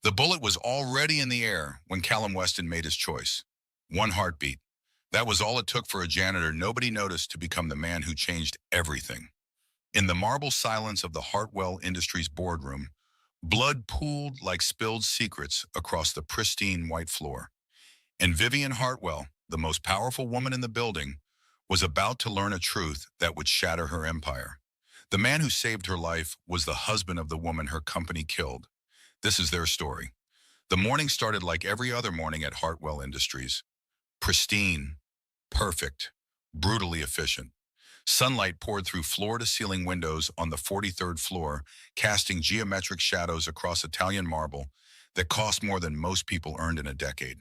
The bullet was already in the air when Callum Weston made his choice. One heartbeat. That was all it took for a janitor nobody noticed to become the man who changed everything. In the marble silence of the Hartwell Industries boardroom, blood pooled like spilled secrets across the pristine white floor. And Vivian Hartwell, the most powerful woman in the building, was about to learn a truth that would shatter her empire. The man who saved her life was the husband of the woman her company killed. This is their story. The morning started like every other morning at Hartwell Industries. Pristine, perfect, brutally efficient. Sunlight poured through floor-to-ceiling windows on the 43rd floor, casting geometric shadows across Italian marble that cost more than most people earned in a decade.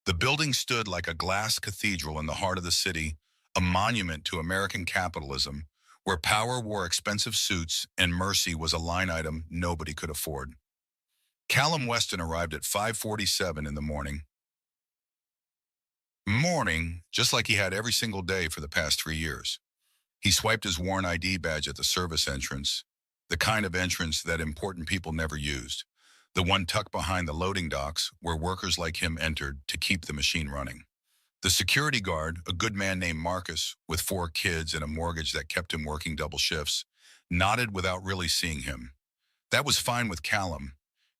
The building stood like a glass cathedral in the heart of the city, a monument to American capitalism, where power wore expensive suits and mercy was a line item nobody could afford. Callum Weston arrived at 5:47 in the morning, just like he had every single day for the past 3 years. He swiped his worn ID badge at the service entrance, the kind of entrance that important people never used, the one tucked behind the loading docks where workers like him entered to keep the machine running. The security guard, a good man named Marcus, with 4 kids and a mortgage that kept him working double shifts, nodded without really seeing him. That was fine with Callum.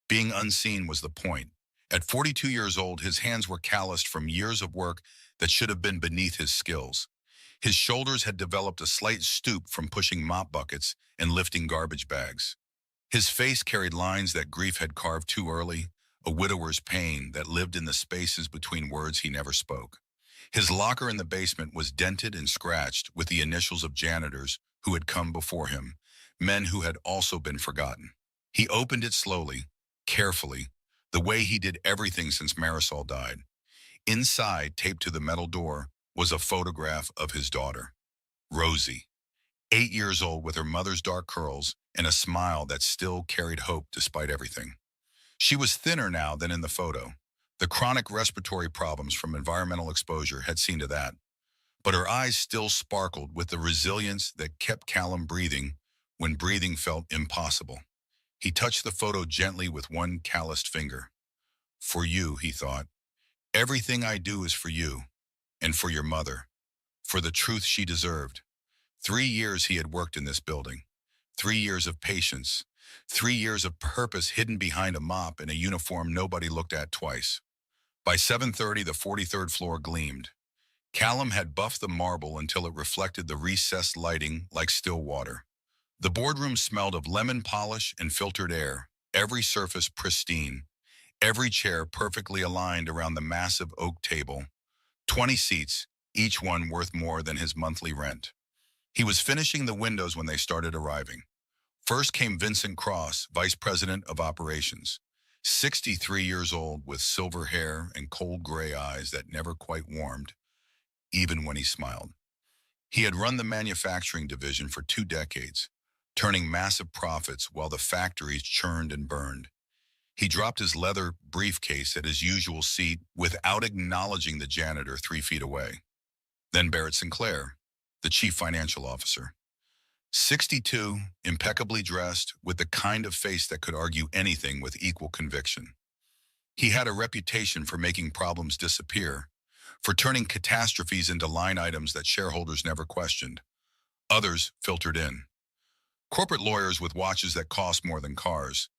Being unseen was the point. At 42 years old, his hands were calloused from years of work that should have been beneath his skills. His shoulders had developed a slight stoop from pushing mop buckets and lifting garbage bags. His face carried lines that grief had carved too early, a widower's pain that lived in the spaces between words he never spoke. His locker in the basement was dented and scratched with the initials of janitors who had come before him, men who had also been forgotten. He opened it slowly, carefully, the way he did everything since Marisol died. Inside, taped to the metal door, was a photograph of his daughter, Rosie, 8 years old with her mother's dark curls and a smile that still carried hope despite everything. She was thinner now than in the photo. The chronic respiratory problems from environmental exposure had seen to that. But her eyes still sparkled with the resilience that kept Callum breathing when breathing felt impossible. He touched the photo gently with one calloused finger. For you, he thought. Everything I do is for you, and for your mother, for the truth she deserved. 3 years he had worked in this building. 3 years of patience. 3 years of purpose hidden behind a mop and a uniform nobody looked at twice. By 7:30, the 43rd floor gleamed. Callum had buffed the marble until it reflected the recessed lighting like still water. The boardroom smelled of lemon polish and filtered air, every surface pristine, every chair perfectly aligned around the massive oak table. 20 seats, each one worth more than his monthly rent. He was finishing the windows when they started arriving. First came Vincent Cross, Vice President of Operations, 63 years old with silver hair and cold gray eyes that never quite warmed, even when he smiled. He had run the manufacturing division for 2 decades, turning massive profits while the factories churned and burned. He dropped his leather briefcase at his usual seat without acknowledging the janitor 3 feet away. Then Barrett Sinclair, the chief financial officer. 62, impeccably dressed, with the kind of face that could argue anything with equal conviction. He had a reputation for making problems disappear, for turning catastrophes into line items that shareholders never questioned. Others filtered in. Corporate lawyers with watches that cost more than cars.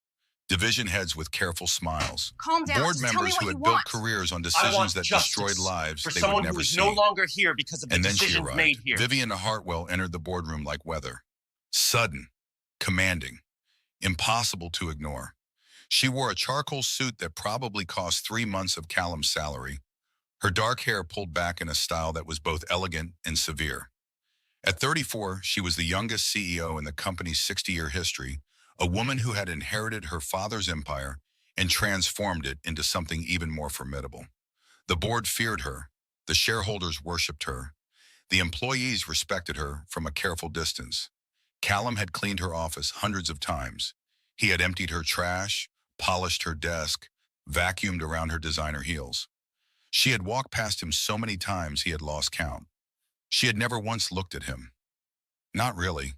Division heads with careful smiles. Calm down. Board Just tell me members what who you had built want. careers on I decisions want that justice destroyed lives for they someone would who never is see. no longer here because of the And then she decisions arrived. made here. Vivian Hartwell entered the boardroom like weather. Sudden, commanding, impossible to ignore. She wore a charcoal suit that probably cost 3 months of Callum's salary. Her dark hair pulled back in a style that was both elegant and severe. At 34, she was the youngest CEO in the company's 60-year history, a woman who had inherited her father's empire and transformed it into something even more formidable. The board feared her, the shareholders worshipped her, the employees respected her from a careful distance. Callum had cleaned her office hundreds of times. He had emptied her trash, polished her desk, vacuumed around her designer heels. She had walked past him so many times he had lost count. She had never once looked at him. Not really.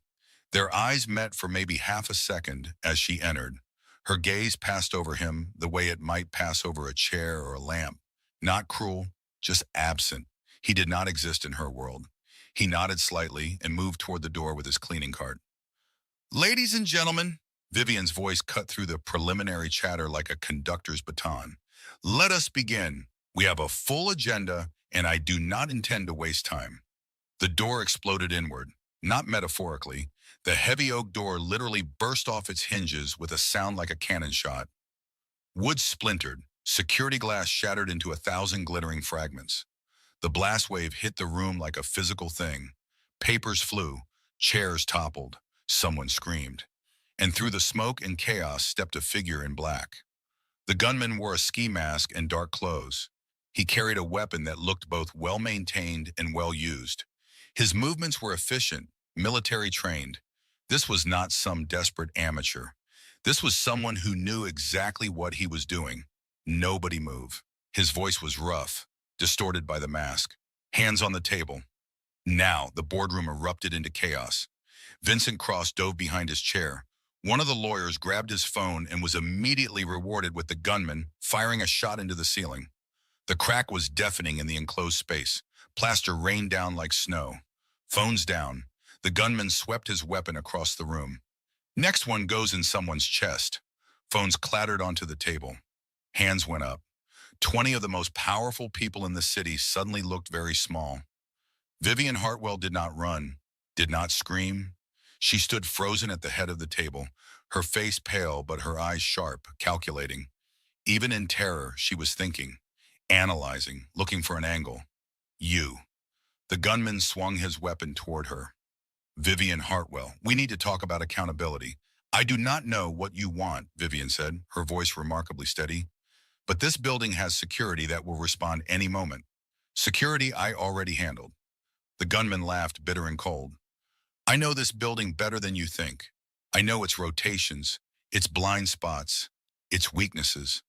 Their eyes met for maybe half a second as she entered, Her gaze passed over him the way it might pass over a chair or a lamp. Not cruel, just absent. He did not exist in her world. He nodded slightly and moved toward the door with his cleaning cart. Ladies and gentlemen, Vivian's voice cut through the preliminary chatter like a conductor's baton. Let us begin. We have a full agenda, and I do not intend to waste time. The door exploded inward, not metaphorically. The heavy oak door literally burst off its hinges with a sound like a cannon shot. Wood splintered, security glass shattered into 1,000 glittering fragments. The blast wave hit the room like a physical thing. Papers flew, chairs toppled, someone screamed. And through the smoke and chaos stepped a figure in black. The gunman wore a ski mask and dark clothes. He carried a weapon that looked both well-maintained and well-used. His movements were efficient, military-trained. This was not some desperate amateur. This was someone who knew exactly what he was doing. Nobody move. His voice was rough, distorted by the mask. Hands on the table. Now, the boardroom erupted into chaos. Vincent Cross dove behind his chair. One of the lawyers grabbed his phone and was immediately rewarded with the gunman firing a shot into the ceiling. The crack was deafening in the enclosed space. Plaster rained down like snow. Phones down. The gunman swept his weapon across the room. Next one goes in someone's chest. Phones clattered onto the table. Hands went up. 20 of the most powerful people in the city suddenly looked very small. Vivian Hartwell did not run, did not scream. She stood frozen at the head of the table, her face pale but her eyes sharp, calculating. Even in terror, she was thinking, analyzing, looking for an angle. You. The gunman swung his weapon toward her. Vivian Hartwell, we need to talk about accountability. I do not know what you want, Vivian said, her voice remarkably steady. But this building has security that will respond any moment. Security I already handled. The gunman laughed, bitter and cold. I know this building better than you think. I know its rotations, its blind spots, its weaknesses.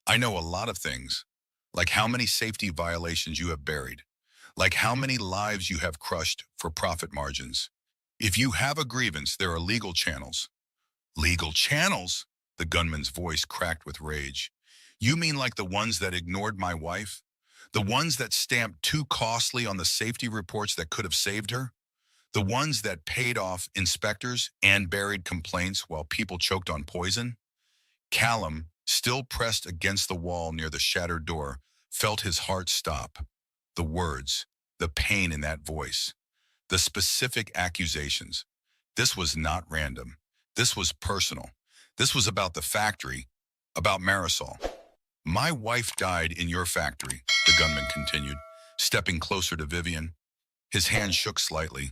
I know a lot of things, like how many safety violations you have buried, like how many lives you have crushed for profit margins. If you have a grievance, there are legal channels. Legal channels? The gunman's voice cracked with rage. You mean like the ones that ignored my wife? The ones that stamped too costly on the safety reports that could have saved her? The ones that paid off inspectors and buried complaints while people choked on poison? Callum, still pressed against the wall near the shattered door, felt his heart stop. The words, the pain in that voice, the specific accusations. This was not random. This was personal. This was about the factory, about Marisol. My wife died in your factory, the gunman continued, stepping closer to Vivian. His hand shook slightly.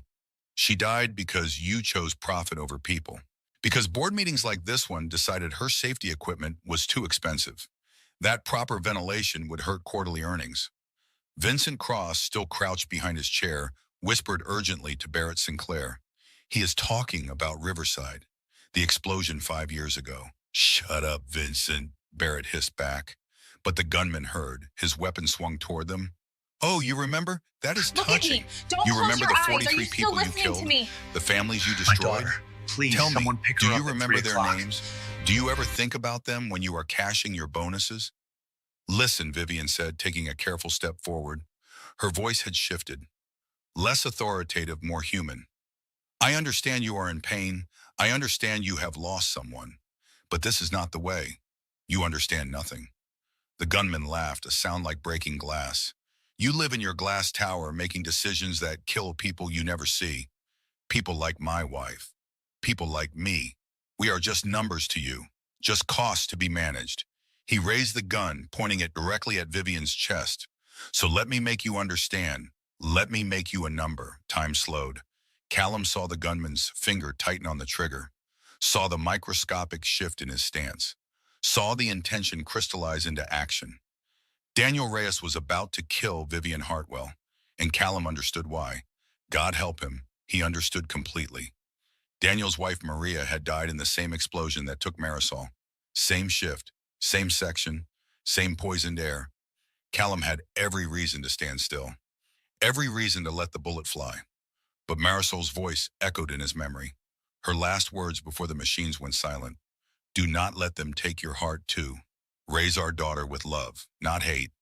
She died because you chose profit over people. Because board meetings like this one decided her safety equipment was too expensive. That proper ventilation would hurt quarterly earnings. Vincent Cross, still crouched behind his chair, whispered urgently to Barrett Sinclair. He is talking about Riverside, the explosion 5 years ago. Shut up, Vincent, Barrett hissed back. But the gunman heard. His weapon swung toward them. Oh, you remember? That is Look at touching. me. Don't You close remember your the eyes. Are 43 you still people you listening killed? to me? The families you My destroyed? daughter, please, Tell me, someone pick do her you up at remember 3 their o'clock. names? Do you ever think about them when you are cashing your bonuses? Listen, Vivian said, taking a careful step forward. Her voice had shifted. Less authoritative, more human. I understand you are in pain. I understand you have lost someone. But this is not the way. You understand nothing. The gunman laughed, a sound like breaking glass. You live in your glass tower making decisions that kill people you never see. People like my wife. People like me. We are just numbers to you. Just costs to be managed. He raised the gun, pointing it directly at Vivian's chest. So let me make you understand. Let me make you a number. Time slowed. Callum saw the gunman's finger tighten on the trigger. Saw the microscopic shift in his stance. Saw the intention crystallize into action. Daniel Reyes was about to kill Vivian Hartwell, and Callum understood why. God help him, he understood completely. Daniel's wife Maria had died in the same explosion that took Marisol. Same shift, same section, same poisoned air. Callum had every reason to stand still, every reason to let the bullet fly. But Marisol's voice echoed in his memory, her last words before the machines went silent. Do not let them take your heart too. Raise our daughter with love, not hate.